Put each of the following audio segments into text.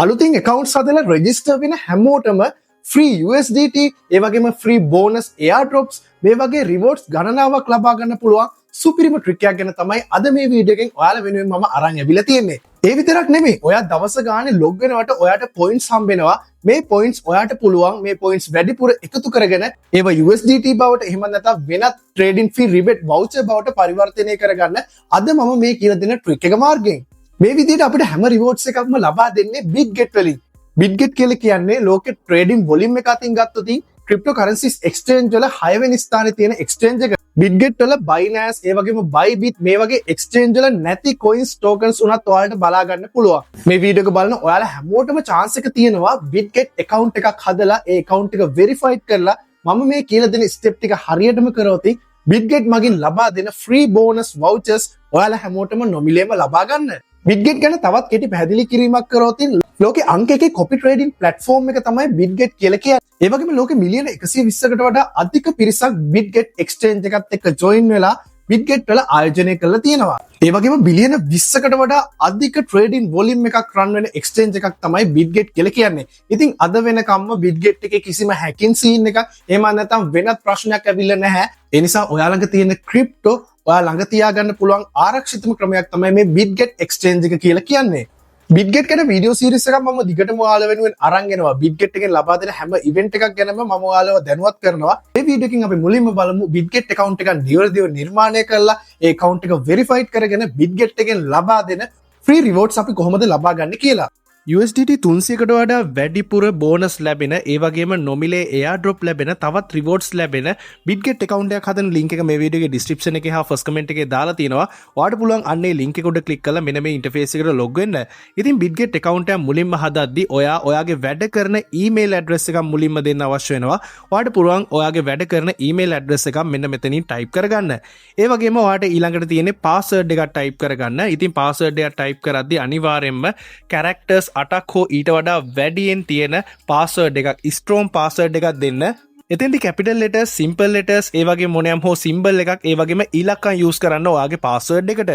අලුතින් accounts හදලා register වෙන හැමෝටම free USDT ඒ වගේම free bonus airdrops මේ වගේ rewards ගණනාවක් ලබා ගන්න පුළුවන් සුපිරිම ට්‍රික් එකක් ගැන තමයි අද මේ වීඩියෝ එකෙන් ඔයාලා වෙනුවෙන් මම අරන් ඇවිල්ලා තියෙන්නේ. ඒ විතරක් නෙමෙයි, ඔයා දවස ගානේ log වෙනවට ඔයාට points හම්බෙනවා. මේ points ඔයාට පුළුවන් මේ points වැඩිපුර එකතු කරගෙන ඒවා USDT බවට එහෙම නැත්නම් වෙනත් trading fee rebate voucher බවට පරිවර්තනය කරගන්න අද මම මේ කියලා දෙන ට්‍රික් එක මාර්ගයෙන්. මේ විදිහට අපිට හැම rewards එකක්ම ලබා දෙන්නේ BitGet වලින්. BitGet කියලා කියන්නේ ලෝකේ trading volume එක අතින් ගත්තොත් cryptocurrencies exchange වල 6 වෙනි ස්ථානයේ තියෙන exchange එක. BitGet වල Binance ඒ වගේම Bybit මේ වගේ exchange වල නැති coins tokens උනත් ඔයාලට බලා ගන්න පුළුවන්. මේ වීඩියෝ එක බලන ඔයාලා හැමෝටම chance එක තියෙනවා BitGet account එකක් හදලා ඒ account එක verified කරලා මම මේ කියලා දෙන step ටික හරියටම කරොත් BitGet මගින් ලබා දෙන free bonus vouchers ඔයාලා හැමෝටම නොමිලේම ලබා ගන්න. BitGet ගැන තවත් කෙටි පැහැදිලි කිරීමක් කරොත් ලෝකේ අංක එකේ copy trading platform එක තමයි BitGet කියලා කියන්නේ. ඒ වගේම ලෝකේ මිලියන 120කට වඩා අධික පිරිසක් BitGet exchange එකත් එක්ක join වෙලා BitGet වල ආයෝජනය කරලා තියෙනවා. ඒ වගේම බිලියන 20කට වඩා අධික trading volume එකක් run වෙන exchange එකක් තමයි BitGet කියලා කියන්නේ. ඉතින් අද වෙනකම්ම BitGet එකේ කිසිම hacking scene එකක් එහෙම නැත්නම් වෙනත් ප්‍රශ්නයක් ඇවිල්ලා නැහැ. ඒ නිසා ඔයා ළඟ තියෙන crypto ඔයා ළඟ තියාගන්න පුළුවන් ආරක්ෂිතම ක්‍රමයක් තමයි මේ BitGet exchange එක කියලා කියන්නේ. BitGet ගැන වීඩියෝ සීරීස් එකක් මම දිගටම ඔයාලා වෙනුවෙන් අරන් එනවා. BitGet එකෙන් ලබා දෙන හැම ඉවෙන්ට් එකක් ගැනම මම ඔයාලව දැනුවත් කරනවා. මේ වීඩියෝ එකෙන් අපි මුලින්ම බලමු BitGet account එක නිවැරදිව නිර්මාණය කරලා ඒ account එක verified කරගෙන BitGet එකෙන් ලබා දෙන free rewards අපි කොහොමද ලබා ගන්න කියලා. USDT 300කට වඩා වැඩිපුර බෝනස් ලැබෙන ඒ වගේම නොමිලේ airdrop ලැබෙන තවත් rewards ලැබෙන BitGet account එකක් හදන link එක මේ වීඩියෝ එකේ description එකේ හා first comment එකේ දාලා තියෙනවා. ඔයාලට පුළුවන් අන්න ඒ link එක උඩ click කරලා මෙන්න මේ interface එකට log වෙන්න. ඉතින් BitGet account එක මුලින්ම හදද්දි ඔයාගේ වැඩ කරන email address එකක් මුලින්ම දෙන්න අවශ්‍ය වෙනවා. ඔයාලට පුළුවන් ඔයාගේ වැඩ කරන email address එකක් මෙන්න මෙතනින් type කරගන්න. ඒ වගේම ඔයාලට ඊළඟට තියෙන්නේ password එකක් type කරගන්න. ඉතින් password එක type කරද්දි අනිවාර්යයෙන්ම characters 8ක් හෝ ඊට වඩා වැඩියෙන් තියෙන password එකක් strong password එකක් දෙන්න. එතෙන්දි capital letters, simple letters, ඒ වගේ මොනියම් හෝ symbol එකක්, ඒ වගේම ඉලක්කම් use කරන්න ඔයාගේ password එකට.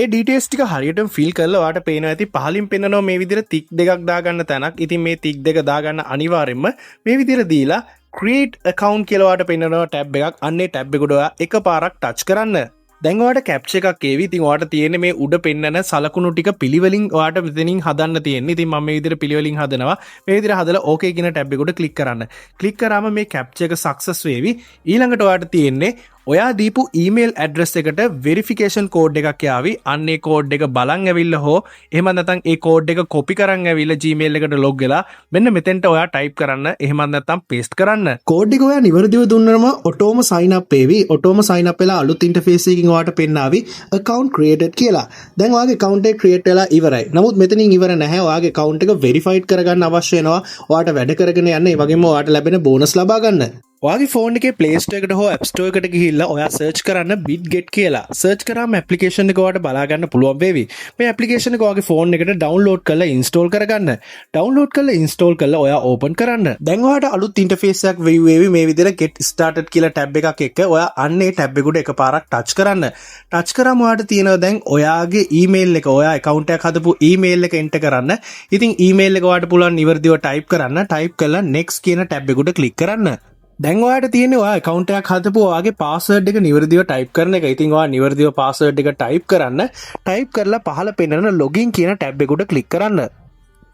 ඒ details ටික හරියටම fill කරලා ඔයාට පේනවා ඇති පහලින් පෙන්නනවා මේ විදිහට tick දෙකක් දාගන්න තැනක්. ඉතින් මේ tick දෙක දාගන්න අනිවාර්යයෙන්ම මේ විදිහට දීලා create account කියලා ඔයාට පෙන්නනවා tab එකක්. අන්නේ tab එක උඩ ඔයා එකපාරක් touch කරන්න. දැන් ඔයාට captcha එකක් එවි. ඉතින් ඔයාට තියෙන්නේ මේ උඩ පෙන්නන සලකුණු ටික පිළිවෙලින් ඔයාට මෙතනින් හදන්න තියෙන්නේ. ඉතින් මම මේ විදිහට පිළිවෙලින් හදනවා. මේ විදිහට හදලා okay කියන tab එක උඩ click කරන්න. click කරාම මේ captcha එක success වෙවි. ඊළඟට ඔයාට තියෙන්නේ ඔයා දීපු email address එකට verification code එකක් යාවි. අන්න ඒ code එක බලන් ඇවිල්ලා හෝ එහෙම නැත්නම් ඒ code එක copy කරන් ඇවිල්ලා Gmail එකට log වෙලා මෙන්න මෙතෙන්ට ඔයා type කරන්න. එහෙම නැත්නම් paste කරන්න. code එක ඔයා නිවැරදිව දුන්නම ඔටෝම sign up වේවි. ඔටෝම sign up වෙලා අලුත් interface එකකින් ඔයාට පෙන්නාවි account created කියලා. දැන් ඔයාගේ account එක create වෙලා ඉවරයි. නමුත් මෙතනින් ඉවර නැහැ. ඔයාගේ account එක verified කරගන්න අවශ්‍ය වෙනවා. ඔයාට වැඩ කරගෙන යන්න. ඒ වගේම ඔයාට ලැබෙන bonus ලබා ගන්න. ඔයාගේ ෆෝන් එකේ Play Store එකට හෝ App Store එකට ගිහිල්ලා ඔයා search කරන්න BitGet කියලා. search කරාම application එක ඔයාලට බලා ගන්න පුළුවන් වේවි. මේ application එක ඔයාගේ ෆෝන් එකට download කරලා install කරගන්න. download කරලා install කරලා ඔයා open කරන්න. දැන් ඔයාට අලුත් interface එකක් view වෙවි. මේ විදිහට get started කියලා tab එකක් එක්ක ඔයා අන්නේ tab එක උඩ එකපාරක් touch කරන්න. touch කරාම ඔයාට තියෙනවා දැන් ඔයාගේ email එක ඔයා account එකක් හදපු email එක enter කරන්න. ඉතින් email එක ඔයාට පුළුවන් නිවර්දිව type කරන්න. type කරලා next කියන tab එක උඩ click කරන්න. දැන් ඔයාට තියෙන්නේ ඔයා account එකක් හදපුවා ඔයාගේ password එක නිවැරදිව type කරන එක. ඉතින් ඔයා නිවැරදිව password එක type කරන්න. type කරලා පහළ පෙන්නන login කියන tab එක උඩ click කරන්න.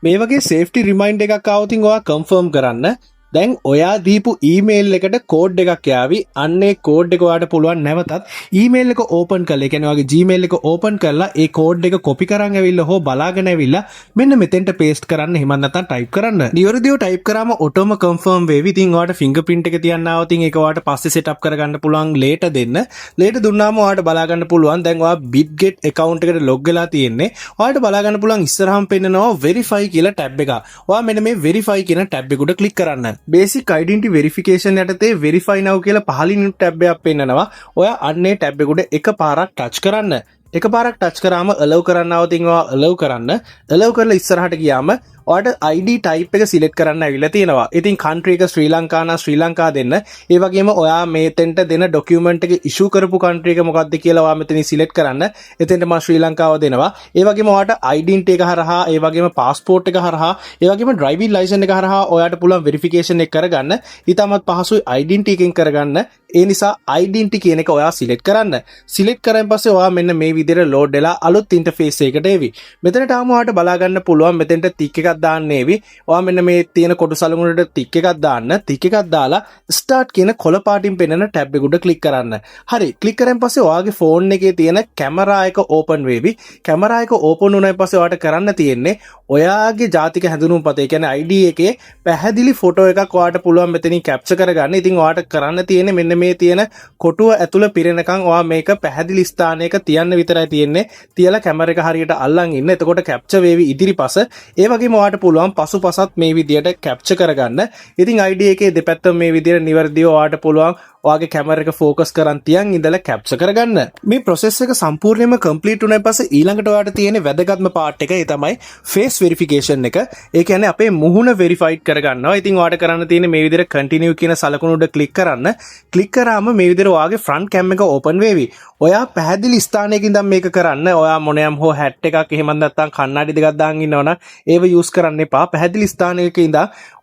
මේ වගේ safety reminder එකක් ආවොත් ඔයා confirm කරන්න. දැන් ඔයා දීපු email එකට code එකක් යාවි. අන්නේ code එක ඔයාට පුළුවන් නැවතත් email එක open කරලා, ඒ කියන්නේ ඔයාගේ Gmail එක open කරලා ඒ code එක copy කරන් ඇවිල්ලා හෝ බලාගෙන ඇවිල්ලා මෙන්න මෙතෙන්ට paste කරන්න. එහෙම නැත්නම් type කරන්න. නිවැරදිව type කරාම ඔටෝම confirm වෙවි. ඉතින් ඔයාට fingerprint එක තියන්න ආවොත් ඒක ඔයාට පස්සේ setup කරගන්න පුළුවන් later දෙන්න. later දුන්නාම ඔයාට බලා ගන්න පුළුවන් දැන් ඔයා BitGet account එකට log වෙලා තියෙන්නේ. ඔයාට බලා ගන්න පුළුවන් ඉස්සරහම පෙන්නනවා verify කියලා tab එක. ඔයා මෙන්න මේ verify කියන tab එක උඩ click කරන්න. basic identity verification යටතේ verify now කියලා පහලින් tab එකක් පෙන්නනවා. ඔයා අන්නේ tab එක උඩ එකපාරක් touch කරන්න. එකපාරක් touch කරාම allow කරන්න આવතින් ඔයා allow කරන්න. allow කරලා ඉස්සරහට ගියාම ඔයාලට ID type එක select කරන්න ඇවිල්ලා තියෙනවා. ඉතින් country එක ශ්‍රී ලංකා නම් ශ්‍රී ලංකා දෙන්න. ඒ වගේම ඔයා මේතෙන්ට දෙන document එක issue කරපු country එක මොකක්ද කියලා ඔයා මෙතනින් select කරන්න. එතෙන්ට මම ශ්‍රී ලංකාව දෙනවා. ඒ වගේම ඔයාලට identity එක හරහා, ඒ වගේම passport එක හරහා, ඒ වගේම driving license එක හරහා ඔයාලට පුළුවන් verification එක කරගන්න. ඊටමත් පහසුයි identity එකෙන් කරගන්න. ඒ නිසා identity කියන එක ඔයා select කරන්න. select කරන් පස්සේ ඔයා මෙන්න මේ විදිහට load වෙලා අලුත් interface එකකට එවි. මෙතනට ආවම ඔයාලට බලා ගන්න පුළුවන් මෙතෙන්ට tick එකක් දාන්න එවි. ඔයා මෙන්න මේ තියෙන කොටු සලකුණට tick එකක් දාන්න. tick එකක් දාලා start කියන කොළ පාටින් පෙනෙන tab එකට click කරන්න. හරි click කරන් පස්සේ ඔයාගේ phone එකේ තියෙන camera එක open වෙවි. camera එක open වුණාන් පස්සේ ඔයාලට කරන්න තියෙන්නේ ඔයාගේ ජාතික හැඳුනුම්පත ඒ කියන්නේ ID එකේ පැහැදිලි ෆොටෝ එකක් ඔයාලට පුළුවන් මෙතනින් capture කරගන්න. ඉතින් ඔයාලට කරන්න තියෙන්නේ මෙන්න මේ තියෙන කොටුව ඇතුළ පිරෙනකන් ඔයා මේක පැහැදිලි ස්ථානයක තියන්න විතරයි තියෙන්නේ. තියලා කැමරා එක හරියට අල්ලන් ඉන්න. එතකොට capture වේවි ඉදිරිපස. ඒ වගේම ඔයාලට පුළුවන් පසුපසත් මේ විදියට capture කරගන්න. ඉතින් ID එකේ දෙපැත්තම මේ විදියට නිවැරදිව ඔයාලට පුළුවන් ඔයාගේ කැමරා එක ફોකස් කරන් තියන් ඉඳලා capture කරගන්න. මේ process එක සම්පූර්ණයෙන්ම complete වුණාන් පස්සේ ඊළඟට ඔයාලට තියෙන වැදගත්ම part එක ඒ තමයි face verification එක. ඒ කියන්නේ අපේ මුහුණ verified කරගන්නවා. ඉතින් ඔයාලට කරන්න තියෙන්නේ මේ විදිහට continue කියන සලකුණ උඩ click කරන්න. click කරාම මේ විදිහට ඔයාගේ front cam එක open වෙවි. ඔයා පැහැදිලි ස්ථානයකින් ඉඳන් මේක කරන්න. ඔයා මොනියම් හෝ hat එකක් එහෙම නැත්නම් කණ්ණාඩි දෙකක් දාන් ඉන්නවනම් ඒව use කරන්න එපා. පැහැදිලි ස්ථානයක ඉඳන්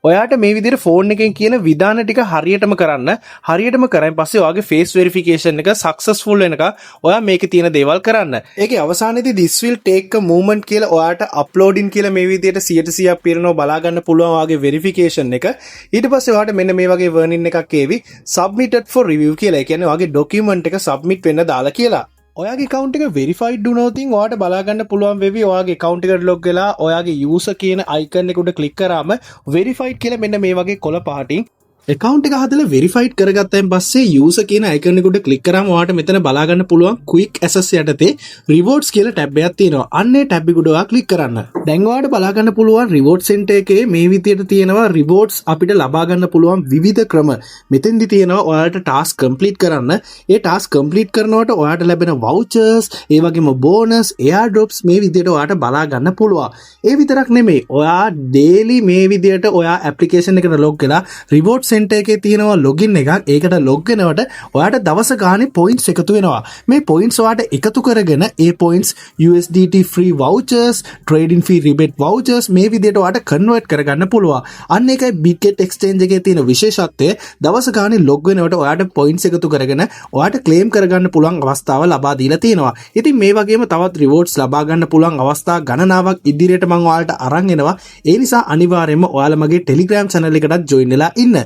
ඔයාට මේ විදිහට ෆෝන් එකෙන් කියන විධාන ටික හරියටම කරන්න. හරියටම කරන් පස්සේ ඔයාගේ face verification එක successful වෙනකන් ඔයා මේකේ තියෙන දේවල් කරන්න. ඒකේ අවසානයේදී this will take a moment කියලා ඔයාට uploading කියලා මේ විදිහට 100%ක් පිරෙනවා බලා ගන්න පුළුවන් ඔයාගේ verification එක. ඊට පස්සේ ඔයාට මෙන්න මේ වගේ warning එකක් එවි submitted for review කියලා. ඒ කියන්නේ ඔයාගේ document එක submit වෙන්න දාලා කියලා. ඔයාගේ account එක verified වුණොත් ඔයාට බලා ගන්න පුළුවන් වෙවි ඔයාගේ account එකට log වෙලා ඔයාගේ user කියන icon එක උඩ click කරාම verified කියලා මෙන්න මේ වගේ කොළ පහටින් account එක හදලා verified කරගත්තයින් පස්සේ user කියන icon එක උඩ click කරාම ඔයාට මෙතන බලා ගන්න පුළුවන් quick access යටතේ rewards කියලා tab එකක් තියෙනවා. අන්න ඒ tab එක උඩ ඔයා click කරන්න. දැන් ඔයාට බලා ගන්න පුළුවන් reward center එකේ මේ විදියට තියෙනවා rewards අපිට ලබා ගන්න පුළුවන් විවිධ ක්‍රම. මෙතෙන්දි තියෙනවා ඔයාලට task complete කරන්න. ඒ task complete කරනකොට ඔයාට ලැබෙන vouchers, ඒ වගේම bonus, airdrops මේ විදියට ඔයාට බලා ගන්න පුළුවන්. ඒ විතරක් නෙමෙයි. ඔයා daily මේ විදියට ඔයා application එකට log වෙලා rewards center එකේ තියෙනවා login එකක්. ඒකට log වෙනකොට ඔයාට දවස ගානේ points එකතු වෙනවා. මේ points ඔයාට එකතු කරගෙන ඒ points USDT free vouchers, trading fee rebate vouchers මේ විදිහට ඔයාට convert කරගන්න පුළුවන්. අන්න ඒකයි Bitget exchange එකේ තියෙන විශේෂත්වය. දවස ගානේ log වෙනකොට ඔයාට points එකතු කරගෙන ඔයාට claim කරගන්න පුළුවන් අවස්ථාව ලබා දීලා තියෙනවා. ඉතින් මේ වගේම තවත් rewards ලබා ගන්න පුළුවන් අවස්ථා ගණනාවක් ඉදිරියට මම ඔයාලට අරන් එනවා. ඒ නිසා අනිවාර්යයෙන්ම ඔයාලා මගේ Telegram channel එකටත් join වෙලා ඉන්න.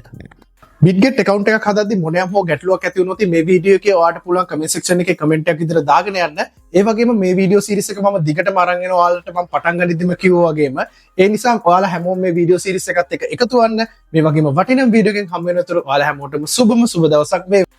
Bitget account එකක් හදද්දි මොනියම් හෝ ගැටලුවක් ඇති වුණොත් මේ වීඩියෝ එකේ ඔයාලට පුළුවන් comment section එකේ comment එකක් විතර දාගෙන යන්න. ඒ වගේම මේ වීඩියෝ series එක මම දිගටම අරන් එනවා ඔයාලට මම පටන් ගනිද්දිම කිව්වා වගේම. ඒ නිසා ඔයාලා හැමෝම මේ වීඩියෝ series එකත් එක්ක එකතු වෙන්න. මේ වගේම වටිනා වීඩියෝ එකකින් හම්බ වෙනතුරු ඔයාලා හැමෝටම සුබම සුබ දවසක් වේවා.